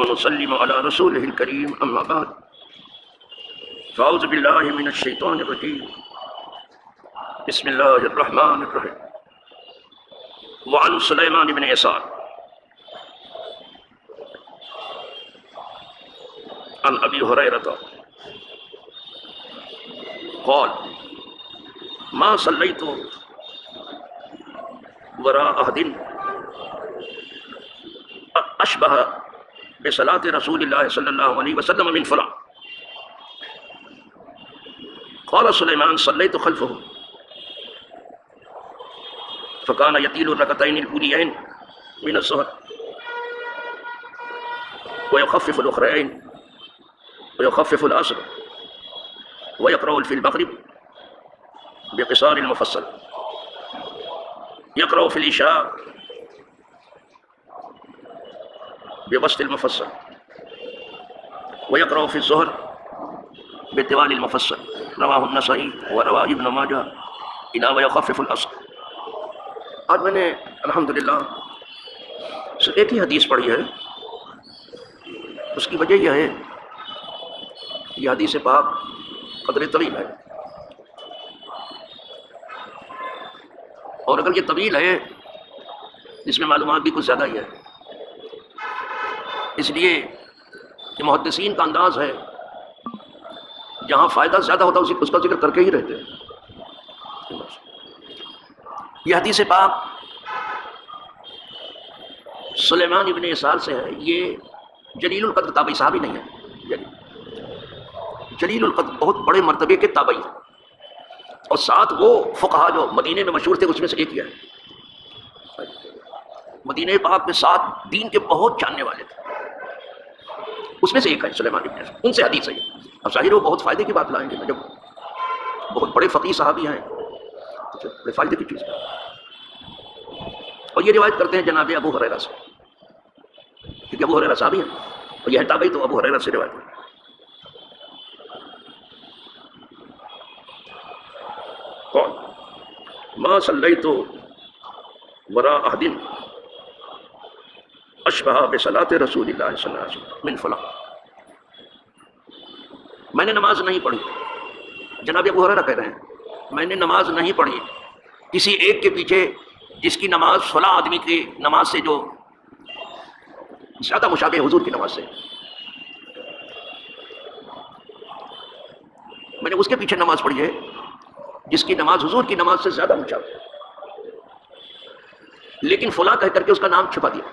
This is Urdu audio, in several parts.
ونسلم على رسوله الكريم أما بعد فأعوذ بالله من الشيطان الرجيم بسم الله الرحمن الرحيم وعن سليمان بن يسار عن أبي هريرة قال ما صليت وراء أحد أشبه بصلاة رسول الله صلى الله عليه وسلم من فلان. قال سليمان صليت خلفه فكان يطيل الركعتين الأوليين من الظهر ويخفف الأخرين ويخفف العصر ويقرأ في المغرب بقصار المفصل، يقرأ في العشاء بوسط المفصل، ويقرأ في الظهر بالطوال المفصل. رواه النسائی ورواه ابن ماجہ إلى ويخفف العصر. آج میں نے الحمدللہ صرف ایک ہی حدیث پڑھی ہے. اس کی وجہ یہ ہے یہ حدیث پاک قدر طویل ہے، اور اگر یہ طویل ہے اس میں معلومات بھی کچھ زیادہ ہی ہے، اس لیے کہ محدثین کا انداز ہے جہاں فائدہ زیادہ ہوتا ہے اس کا ذکر کر کے ہی رہتے ہیں. یہ حدیث پاک سلیمان ابن یسار سے ہے. یہ جلیل القدر تابعی صحابی نہیں ہے، جلیل القدر بہت بڑے مرتبے کے تابعی ہیں، اور ساتھ وہ فقہا جو مدینے میں مشہور تھے اس میں سے ایک ہی ہے. مدینہ پاک میں 7 دین کے بہت جاننے والے تھے، اس میں سے ایک ہے سلیمان ابن یسار. ان سے حدیث ہے. اب ظاہر وہ بہت فائدے کی بات لائیں گے، جب بہت بڑے فقیہ صحابی ہیں تو بڑے فائدے کی چیز ہے. اور یہ روایت کرتے ہیں جناب ابو ہریرہ سے، کیونکہ ابو ہریرہ صحابی ہیں اور یہ تابعی، تو ابو ہریرہ سے روایت ہے. ما صلیت وراء احد اشبہ بصلاۃ رسول اللہ صلی اللہ علیہ وسلم من فلاں. میں نے نماز نہیں پڑھی، جناب ابو ہریرہ کہہ رہے ہیں میں نے نماز نہیں پڑھی کسی ایک کے پیچھے جس کی نماز فلاں آدمی کی نماز سے جو زیادہ مشابہ حضور کی نماز سے. میں نے اس کے پیچھے نماز پڑھی ہے جس کی نماز حضور کی نماز سے زیادہ مشابہ ہے، لیکن فلاں کہہ کر کے اس کا نام چھپا دیا.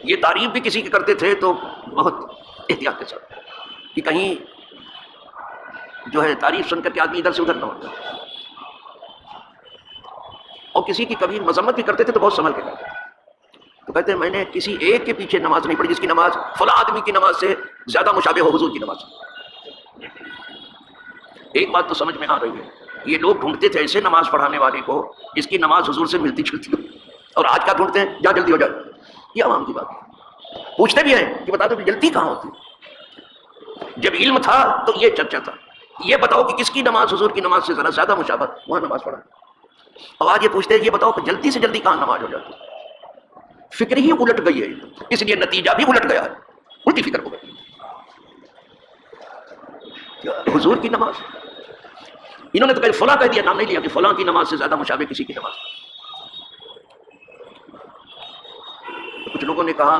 یہ تعریف بھی کسی کے کرتے تھے تو بہت احتیاط کے ساتھ، کہ کہیں جو ہے تعریف سن کر کے آدمی ادھر سے ادھر نہ ہوتا. اور کسی کی کبھی مذمت بھی کرتے تھے تو بہت سنبھل کے کرتے. تو کہتے ہیں میں نے کسی ایک کے پیچھے نماز نہیں پڑھی جس کی نماز فلاں آدمی کی نماز سے زیادہ مشابہ ہو حضور کی نماز. ایک بات تو سمجھ میں آ رہی ہے، یہ لوگ ڈھونڈتے تھے ایسے نماز پڑھانے والے کو جس کی نماز حضور سے ملتی جلتی ہو، اور آج کیا ڈھونڈتے ہیں جہاں جلدی ہو جائے. یہ عوام کی بات ہے. پوچھتے بھی ہیں کہ بتا دو کہ جلدی کہاں ہوتی. جب علم تھا تو یہ چرچا تھا، یہ بتاؤ کہ کس کی نماز حضور کی نماز سے ذرا زیادہ مشابہت، وہاں نماز پڑھا. اور آج یہ پوچھتے ہیں یہ بتاؤ کہ جلدی سے جلدی کہاں نماز ہو جاتی. فکر ہی الٹ گئی ہے، اس لیے نتیجہ بھی الٹ گیا ہے، الٹی فکر ہو گئی. حضور کی نماز انہوں نے تو کہیں فلاں کہہ دیا، نام نہیں لیا کہ فلاں کی نماز سے زیادہ مشابہ کسی کی نماز. کچھ لوگوں نے کہا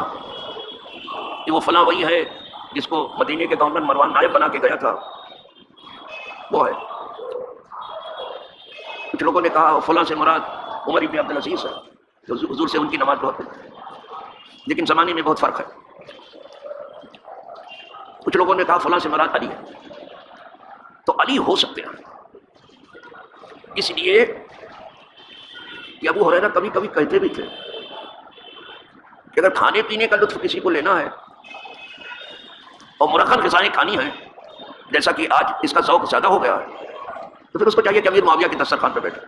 کہ وہ فلاں وہی ہے جس کو مدینے کے گورنر مروان نائب بنا کے گیا تھا، وہ ہے. کچھ لوگوں نے کہا فلاں سے مراد عمر ابن عبدالعزیز ہے، تو حضور سے ان کی نماز بہت ہے، لیکن زمانے میں بہت فرق ہے. کچھ لوگوں نے کہا فلاں سے مراد علی ہے. تو علی ہو سکتے ہیں، اس لیے کہ ابو ہریرہ کبھی کبھی کہتے بھی تھے کہ اگر کھانے پینے کا لطف کسی کو لینا ہے اور مرخن غذائیں کھانی ہیں، جیسا کہ آج اس کا ذوق زیادہ ہو گیا ہے، تو پھر اس کو چاہیے کہ امیر معاویہ کے دسترخوان پہ بیٹھے.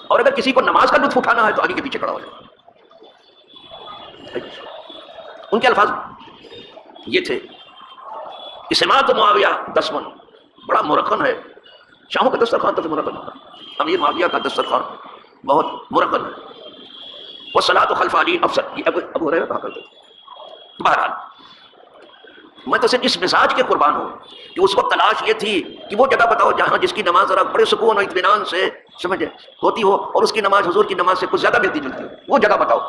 اور اگر کسی کو نماز کا لطف اٹھانا ہے تو علی کے پیچھے کھڑا ہو جائے. ان کے الفاظ یہ تھے کہ سماعت معاویہ 10 من بڑا مرخن ہے. شاہوں کا دسترخوان تو مرخن ہوتا، امیر معاویہ کا دسترخوان بہت مرخن ہے. والصلاۃ خلف علی افضل، یہ ابو ہریرہ کہا کرتے تھے۔ بہرحال میں تو صرف اس مزاج کے قربان ہوں کہ اس وقت تلاش یہ تھی کہ وہ جگہ بتاؤ جہاں جس کی نماز ذرا بڑے سکون اور اطمینان سے سمجھے ہوتی ہو اور اس کی نماز حضور کی نماز سے کچھ زیادہ ملتی جلتی ہو، وہ جگہ بتاؤ۔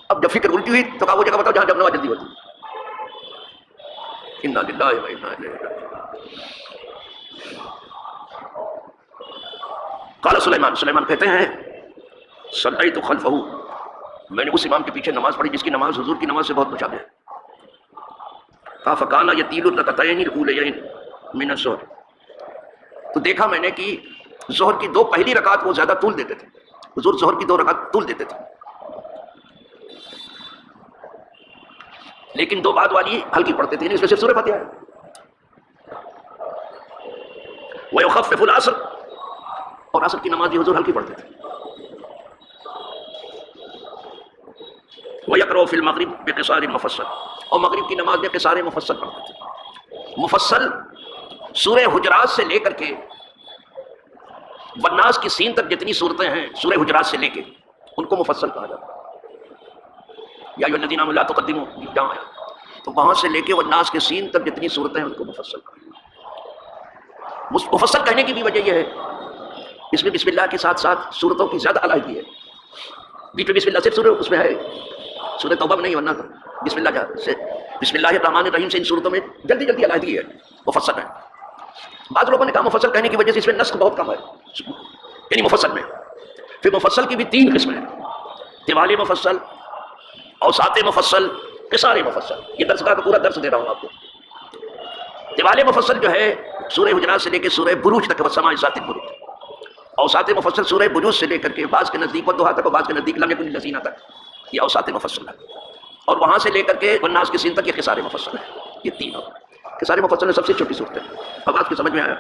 اب جب فکر الٹی ہوئی تو کہا وہ جگہ بتاؤ جہاں جب نماز جلدی ہوتی۔ انا للہ و انا الیہ راجعون۔ قال سلیمان کہتے ہیں صلیت خلفہ، میں نے اس امام کے پیچھے نماز پڑھی جس کی نماز حضور کی نماز سے بہت مشابہ ہے۔ فکان یطیل الرکعتین الاولیین من الظہر، تو دیکھا میں نے کہ ظہر کی دو پہلی رکعت وہ زیادہ طول دیتے تھے، حضور ظہر کی 2 رکعت طول دیتے تھے، لیکن 2 بعد والی ہلکی پڑھتے تھے، اس میں صرف سورہ فاتحہ ہے۔ ویخفف العصر، اور عصر کی نماز بھی حضور ہلکی پڑھتے تھے۔ وَيَقْرَأُ فِي الْمَغْرِبِ بِقِصَارٍ مُفَصَّلٍ، اور مغرب کی نماز میں قصار مفصل پڑھتے تھے۔ مفصل سورہ حجرات سے لے کر کے والناس کی سین تک جتنی صورتیں ہیں سورہ حجرات سے لے کے ان کو مفصل کہا جاتا ہے۔ یا ایھا الذین آمنوا لا تقدموا، جہاں آیا تو وہاں سے لے کے والناس کے سین تک جتنی صورتیں ہیں ان کو مفصل کہا جاتا ہے۔ مفصل کہنے کی بھی وجہ یہ ہے اس میں بسم اللہ کے ساتھ ساتھ صورتوں کی زیادہ علیحدگی ہے۔ بیچ میں بسم اللہ صرف سورہ اس میں ہے، سورہ توبہ میں نہیں، ورنہ بسم اللہ الرحمن الرحیم سے ان صورتوں میں جلدی جلدی علیحدگی ہے، مفصل ہے۔ بعض لوگوں نے کہا مفصل کہنے کی وجہ سے اس میں نسخ بہت کم ہے، یعنی مفصل میں۔ پھر مفصل کی بھی 3 قسمیں ہیں، طوال مفصل، اوساط مفصل، قصار مفصل۔ یہ درس کا پورا درس دے رہا ہوں آپ کو۔ طوال مفصل جو ہے سورہ حجرات سے لے کے سورہ بروج تک، والسماء ذات البروج۔ اوساط مفصل سورہ بروج سے لے کر کے بعض کے نزدیک والضحیٰ تک اور بعض کے نزدیک لم یکن الذین تک، یہ اوساط مفصل ہے۔ اور وہاں سے لے کر کے والناس کی سین تک یہ قصار مفصل ہے۔ یہ 3 قصار مفصل میں سب سے چھوٹی صورت ہے۔ اب آپ کی سمجھ میں آیا؟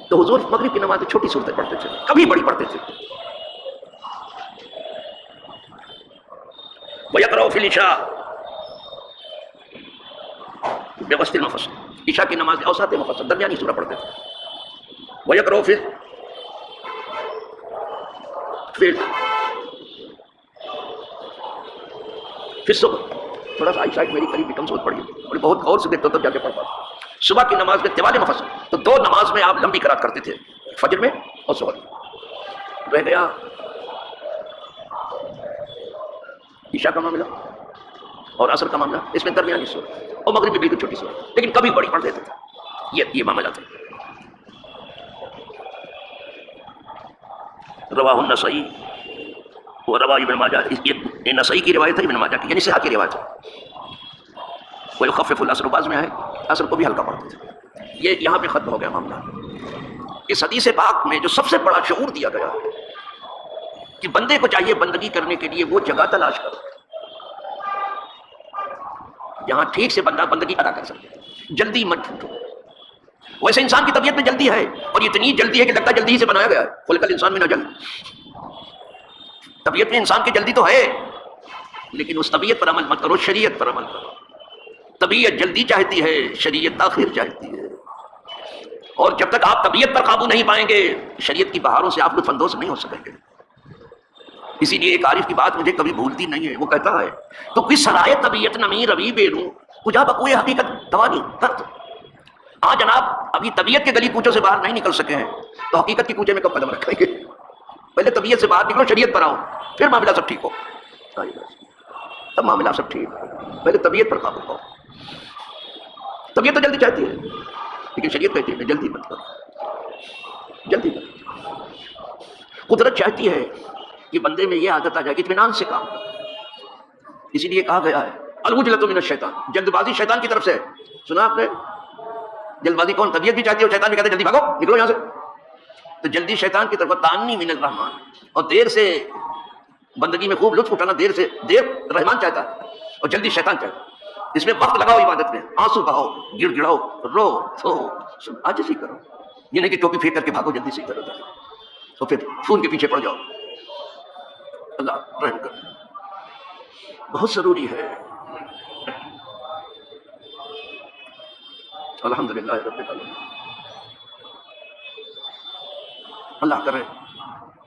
تو حضور مغرب کی نماز میں چھوٹی صورتیں پڑھتے تھے، کبھی بڑی پڑھتے تھے۔ وَيَقْرَأُ فِي الْعِشَاءِ بِوَسْطِ الْمُفَصَّل، عشاء کی نماز میں اوساط مفصل درمیانی سورہ پڑھتے تھے۔ وَيَقْرَأُ فِي الصبح، تھوڑا سا آئی میری قریب بھی کمزور پڑی اور بہت غور سے دیکھتا تب جا کے پڑھ پاتا۔ صبح کی نماز میں طوال مفصل، تو 2 نماز میں آپ لمبی قرات کرتے تھے، فجر میں اور ظہر میں۔ رہ گیا عشاء کا معاملہ اور عصر کا معاملہ، اس میں درمیانی سورہ، اور مغرب میں بالکل چھوٹی سورہ، لیکن کبھی بڑی پڑھ دیتے تھے۔ یہ معاملہ تھا۔ رواہ النسائی و رواہ ابن ماجہ، یہ نسائی کی روایت ہے، ابن ماجہ کی، یعنی صحیح کی روایت ہے۔ وَيُخَفِّفُ الْعَصْرَ، بعض میں ہے عصر کو بھی ہلکا پڑھتے تھے۔ یہ یہاں پہ ختم ہو گیا معاملہ۔ اس حدیث پاک میں جو سب سے بڑا شعور دیا گیا کہ بندے کو چاہیے بندگی کرنے کے لیے وہ جگہ تلاش کرو جہاں ٹھیک سے بندہ بندگی ادا کر سکے، جلدی مت ڈھونڈو۔ ویسے انسان کی طبیعت میں جلدی ہے، اور اتنی جلدی ہے کہ لگتا جلدی ہی سے بنایا گیا ہے، خلق الانسان من عجل۔ طبیعت میں انسان کی جلدی تو ہے، لیکن اس طبیعت پر عمل مت کرو، شریعت پر عمل کرو۔ طبیعت جلدی چاہتی ہے، شریعت تاخیر چاہتی ہے، اور جب تک آپ طبیعت پر قابو نہیں پائیں گے شریعت کی بہاروں سے آپ لطف اندوز نہیں ہو سکیں گے۔ اسی لیے ایک عارف کی بات مجھے کبھی بھولتی نہیں ہے، وہ کہتا ہے تو کوئی سرائے طبیعت نمی روی بیروں کجا بکوئے حقیقت دوانی درد۔ ہاں جناب، ابھی طبیعت کے گلی کوچوں سے باہر نہیں نکل سکے ہیں تو حقیقت کے کوچے میں کب قدم رکھیں گے؟ پہلے طبیعت سے باہر نکلو، شریعت پر آؤ، پھر معاملہ سب ٹھیک ہو، تب معاملہ سب ٹھیک ہو۔ پہلے طبیعت پر قابو پاؤ۔ طبیعت تو جلدی چاہتی ہے، لیکن شریعت کہتی ہے جلدی مت کرو، جلدی مت کرو۔ قدرت چاہتی ہے کہ بندے میں یہ عادت آ جائے کہ اطمینان سے کام کرو۔ اسی لیے کہا گیا ہے العجلۃ من الشیطان، جلد بازی شیطان کی طرف سے۔ سنا آپ نے؟ جلد بازی کون؟ طبیعت بھی چاہتی ہے اور شیطان بھی کہتا ہے جلدی بھاگو، نکلو یہاں سے۔ تو جلدی شیطان کی طرف، تانی من الرحمن، اور دیر سے بندگی میں خوب لطف اٹھانا، دیر رحمان چاہتا ہے اور جلدی شیطان چاہتا ہے۔ اس میں وقت لگاؤ عبادت میں، آنسو بہاؤ، گڑ گڑاؤ، رو تو عاجزی کرو، یہ نہیں کہ ٹوپی پھینک کر کے بھاگو جلدی سے ادھر ادھر تو پھر فون کے پیچھے پڑ جاؤ۔ اللہ رحم کر، بہت ضروری ہے۔ الحمدللہ رب العالمین۔ اللہ کرے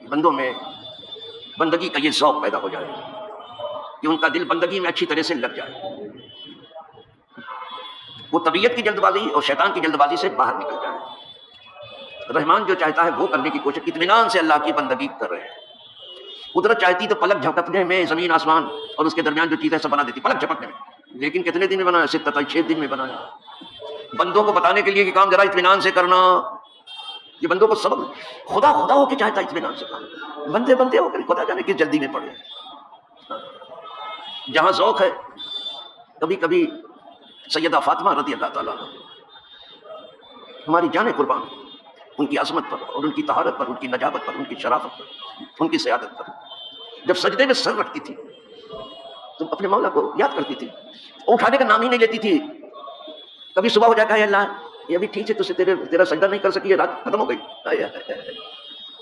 بندوں میں بندگی کا یہ ذوق پیدا ہو جائے کہ ان کا دل بندگی میں اچھی طرح سے لگ جائے، وہ طبیعت کی جلد بازی اور شیطان کی جلد بازی سے باہر نکل جائے۔ رحمان جو چاہتا ہے وہ کرنے کی کوشش، اطمینان سے اللہ کی بندگی کر رہے ہیں۔ قدرت چاہتی تو پلک جھپکنے میں زمین آسمان اور اس کے درمیان جو چیز ہے سب بنا دیتی، پلک جھپکنے میں، لیکن کتنے دن میں بنایا؟ 6 دن میں بنایا۔ بندوں کو بتانے کے لیے کہ کام ذرا اطمینان سے کرنا، یہ بندوں کو سبق، خدا خدا ہو کے چاہتا ہے اطمینان سے کرنا، بندے بندے ہو کر خدا جانے کس جلدی میں پڑے۔ جہاں ذوق ہے، کبھی کبھی سیدہ فاطمہ رضی اللہ تعالیٰ ہماری جانیں قربان، ان کی عظمت پر اور ان کی طہارت پر، ان کی نجابت پر، ان کی شرافت پر، ان کی سیادت پر، جب سجدے میں سر رکھتی تھی تو اپنے مولا کو یاد کرتی تھی، وہ اٹھانے کا نام ہی نہیں لیتی تھی۔ کبھی صبح ہو جاتا ہے، اللہ یہ ابھی ٹھیک ہے، تجھے تیرا سجدہ نہیں کر سکی، یہ رات ختم ہو گئی۔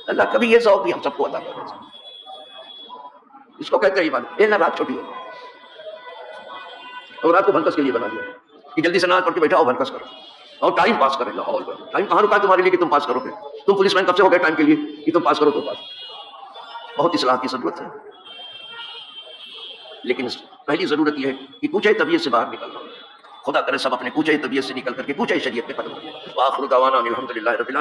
اللہ کبھی یہ ذوق بھی ہم سب کو عطا کر دے، اس کو کہتے ہیں عبادت۔ اللہ رات چھوٹی ہو اور رات کو بھنکس کے لیے بنا دیا کہ جلدی سے نماز پڑھ کے بیٹھا ہو، بھنکس کرو اور ٹائم پاس کرے۔ لاہور میں ٹائم کہاں رکا ہے تمہارے لیے کہ تم پاس کرو گے؟ تم پولیس مین کب سے ہو گئے ٹائم کے لیے کہ تم پاس کرو تو پاس؟ بہت اصلاح کی ضرورت ہے، لیکن پہلی ضرورت یہ ہے کہ کوچے طبیعت سے باہر نکلنا۔ خدا کرے سب اپنے کوچے طبیعت سے نکل کر کے کوچے شریعت میں قدم رکھیں۔ وآخر دعوانا الحمدللہ رب العالمین۔